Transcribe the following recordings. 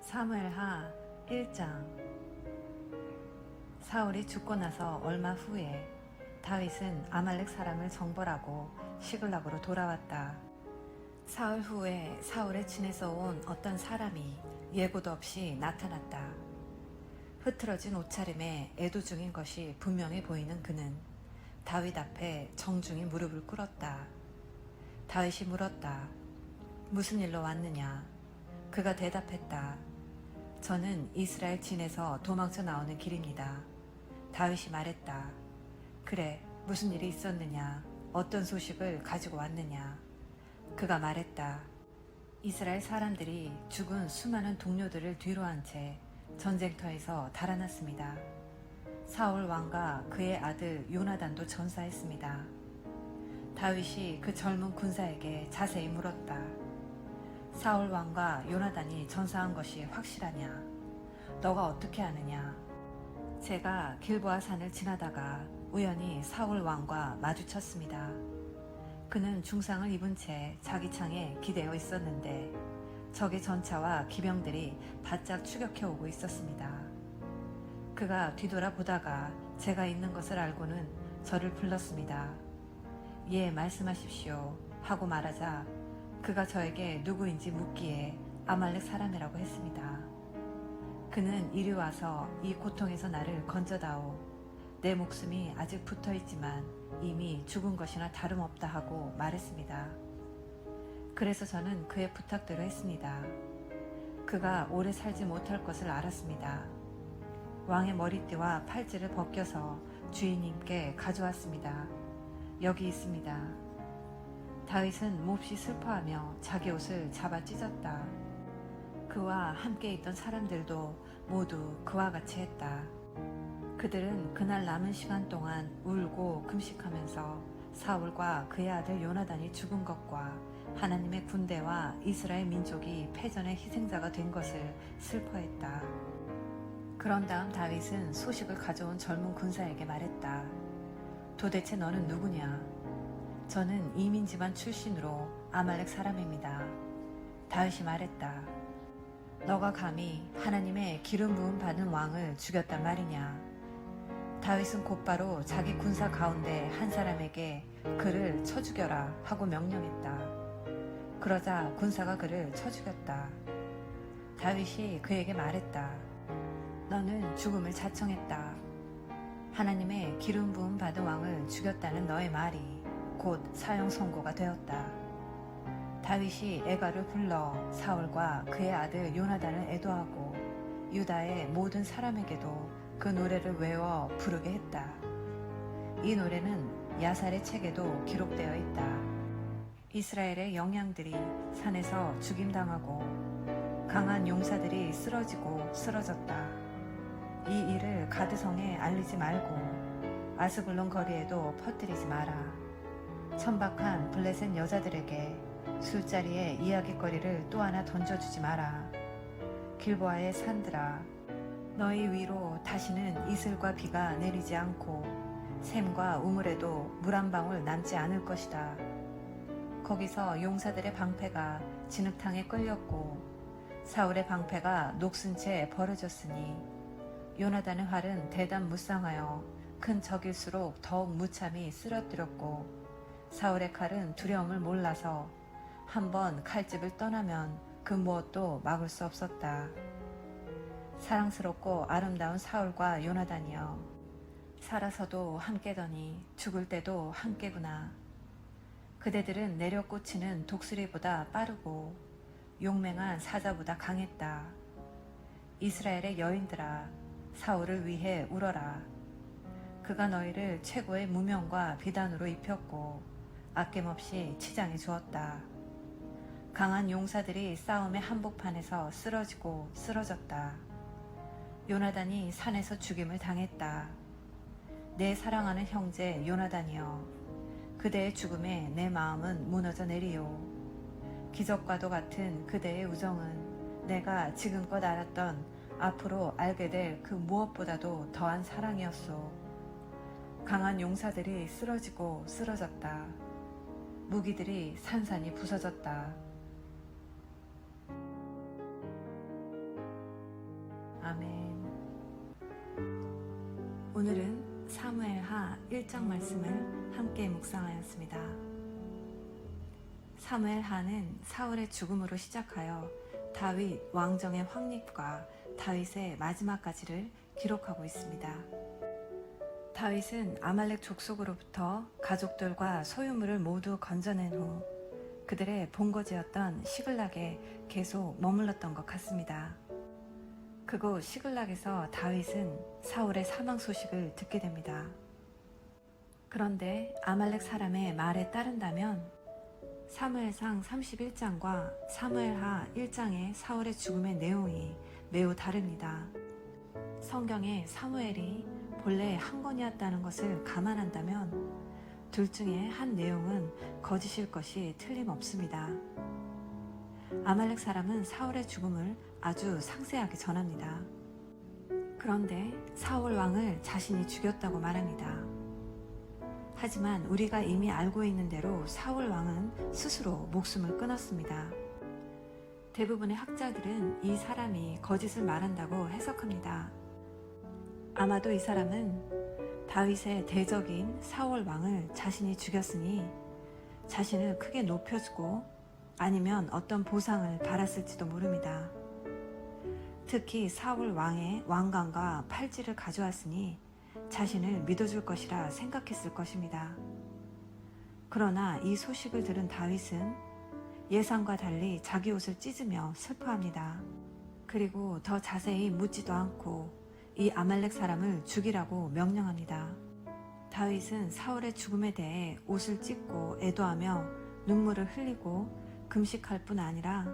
사무엘하 1장. 사울이 죽고 나서 얼마 후에 다윗은 아말렉 사람을 정벌하고 시글락으로 돌아왔다. 사흘 후에 사울의 진에서 온 어떤 사람이 예고도 없이 나타났다. 흐트러진 옷차림에 애도 중인 것이 분명해 보이는 그는 다윗 앞에 정중히 무릎을 꿇었다. 다윗이 물었다. 무슨 일로 왔느냐? 그가 대답했다. 저는 이스라엘 진에서 도망쳐 나오는 길입니다. 다윗이 말했다. 그래, 무슨 일이 있었느냐? 어떤 소식을 가지고 왔느냐? 그가 말했다. 이스라엘 사람들이 죽은 수많은 동료들을 뒤로 한 채 전쟁터에서 달아났습니다. 사울 왕과 그의 아들 요나단도 전사했습니다. 다윗이 그 젊은 군사에게 자세히 물었다. 사울 왕과 요나단이 전사한 것이 확실하냐? 너가 어떻게 아느냐? 제가 길보아 산을 지나다가 우연히 사울 왕과 마주쳤습니다. 그는 중상을 입은 채 자기 창에 기대어 있었는데 적의 전차와 기병들이 바짝 추격해 오고 있었습니다. 그가 뒤돌아보다가 제가 있는 것을 알고는 저를 불렀습니다. 예, 말씀하십시오 하고 말하자 그가 저에게 누구인지 묻기에 아말렉 사람이라고 했습니다. 그는 이리 와서 이 고통에서 나를 건져다오. 내 목숨이 아직 붙어있지만 이미 죽은 것이나 다름없다 하고 말했습니다. 그래서 저는 그의 부탁대로 했습니다. 그가 오래 살지 못할 것을 알았습니다. 왕의 머리띠와 팔찌를 벗겨서 주인님께 가져왔습니다. 여기 있습니다. 다윗은 몹시 슬퍼하며 자기 옷을 잡아 찢었다. 그와 함께 있던 사람들도 모두 그와 같이 했다. 그들은 그날 남은 시간 동안 울고 금식하면서 사울과 그의 아들 요나단이 죽은 것과 하나님의 군대와 이스라엘 민족이 패전의 희생자가 된 것을 슬퍼했다. 그런 다음 다윗은 소식을 가져온 젊은 군사에게 말했다. 도대체 너는 누구냐? 저는 이민 집안 출신으로 아말렉 사람입니다. 다윗이 말했다. 너가 감히 하나님의 기름 부음 받은 왕을 죽였단 말이냐? 다윗은 곧바로 자기 군사 가운데 한 사람에게 그를 쳐 죽여라 하고 명령했다. 그러자 군사가 그를 쳐 죽였다. 다윗이 그에게 말했다. 너는 죽음을 자청했다. 하나님의 기름 부음 받은 왕을 죽였다는 너의 말이 곧 사형 선고가 되었다. 다윗이 애가를 불러 사울과 그의 아들 요나단을 애도하고 유다의 모든 사람에게도 그 노래를 외워 부르게 했다. 이 노래는 야살의 책에도 기록되어 있다. 이스라엘의 영양들이 산에서 죽임당하고 강한 용사들이 쓰러지고 쓰러졌다. 이 일을 가드성에 알리지 말고 아스글론 거리에도 퍼뜨리지 마라. 천박한 블레셋 여자들에게 술자리에 이야깃거리를 또 하나 던져주지 마라. 길보아의 산들아, 너희 위로 다시는 이슬과 비가 내리지 않고 샘과 우물에도 물 한 방울 남지 않을 것이다. 거기서 용사들의 방패가 진흙탕에 끌렸고 사울의 방패가 녹슨 채 벌어졌으니 요나단의 활은 대담 무쌍하여 큰 적일수록 더욱 무참히 쓰러뜨렸고 사울의 칼은 두려움을 몰라서 한번 칼집을 떠나면 그 무엇도 막을 수 없었다. 사랑스럽고 아름다운 사울과 요나단이여, 살아서도 함께더니 죽을 때도 함께구나. 그대들은 내려 꽂히는 독수리보다 빠르고 용맹한 사자보다 강했다. 이스라엘의 여인들아, 사울을 위해 울어라. 그가 너희를 최고의 무명과 비단으로 입혔고 아낌없이 치장해 주었다. 강한 용사들이 싸움의 한복판에서 쓰러지고 쓰러졌다. 요나단이 산에서 죽임을 당했다. 내 사랑하는 형제 요나단이여, 그대의 죽음에 내 마음은 무너져 내리요. 기적과도 같은 그대의 우정은 내가 지금껏 알았던 앞으로 알게 될 그 무엇보다도 더한 사랑이었소. 강한 용사들이 쓰러지고 쓰러졌다. 무기들이 산산이 부서졌다. 아멘. 오늘은 사무엘하 1장 말씀을 함께 묵상하였습니다. 사무엘하는 사울의 죽음으로 시작하여 다윗 왕정의 확립과 다윗의 마지막까지를 기록하고 있습니다. 다윗은 아말렉 족속으로부터 가족들과 소유물을 모두 건져낸 후 그들의 본거지였던 시글락에 계속 머물렀던 것 같습니다. 그곳 시글락에서 다윗은 사울의 사망 소식을 듣게 됩니다. 그런데 아말렉 사람의 말에 따른다면 사무엘상 31장과 사무엘하 1장의 사울의 죽음의 내용이 매우 다릅니다. 성경에 사무엘이 본래 한 건이었다는 것을 감안한다면 둘 중에 한 내용은 거짓일 것이 틀림없습니다. 아말렉 사람은 사울의 죽음을 아주 상세하게 전합니다. 그런데 사울 왕을 자신이 죽였다고 말합니다. 하지만 우리가 이미 알고 있는 대로 사울 왕은 스스로 목숨을 끊었습니다. 대부분의 학자들은 이 사람이 거짓을 말한다고 해석합니다. 아마도 이 사람은 다윗의 대적인 사울 왕을 자신이 죽였으니 자신을 크게 높여주고 아니면 어떤 보상을 받았을지도 모릅니다. 특히 사울 왕의 왕관과 팔찌를 가져왔으니 자신을 믿어줄 것이라 생각했을 것입니다. 그러나 이 소식을 들은 다윗은 예상과 달리 자기 옷을 찢으며 슬퍼합니다. 그리고 더 자세히 묻지도 않고 이 아말렉 사람을 죽이라고 명령합니다. 다윗은 사울의 죽음에 대해 옷을 찢고 애도하며 눈물을 흘리고 금식할 뿐 아니라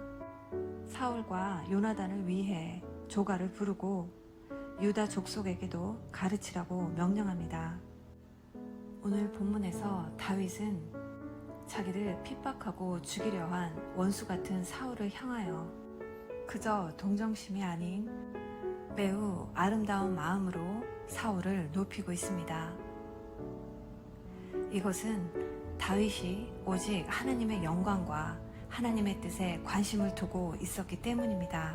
사울과 요나단을 위해 조가를 부르고 유다 족속에게도 가르치라고 명령합니다. 오늘 본문에서 다윗은 자기를 핍박하고 죽이려 한 원수 같은 사울을 향하여 그저 동정심이 아닌 매우 아름다운 마음으로 사울을 높이고 있습니다. 이것은 다윗이 오직 하나님의 영광과 하나님의 뜻에 관심을 두고 있었기 때문입니다.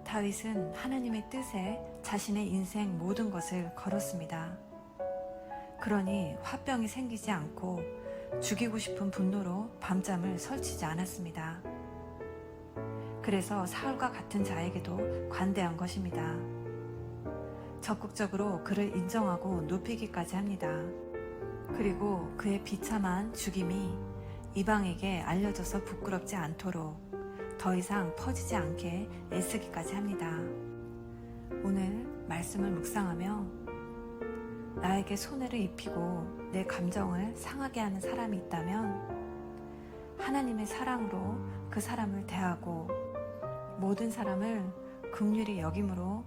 다윗은 하나님의 뜻에 자신의 인생 모든 것을 걸었습니다. 그러니 화병이 생기지 않고 죽이고 싶은 분노로 밤잠을 설치지 않았습니다. 그래서 사울과 같은 자에게도 관대한 것입니다. 적극적으로 그를 인정하고 높이기까지 합니다. 그리고 그의 비참한 죽임이 이방에게 알려져서 부끄럽지 않도록 더 이상 퍼지지 않게 애쓰기까지 합니다. 오늘 말씀을 묵상하며 나에게 손해를 입히고 내 감정을 상하게 하는 사람이 있다면 하나님의 사랑으로 그 사람을 대하고 모든 사람을 긍휼히 여김으로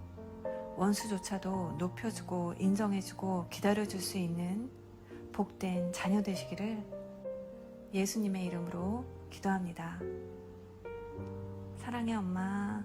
원수조차도 높여주고 인정해주고 기다려줄 수 있는 복된 자녀 되시기를 예수님의 이름으로 기도합니다. 사랑해 엄마.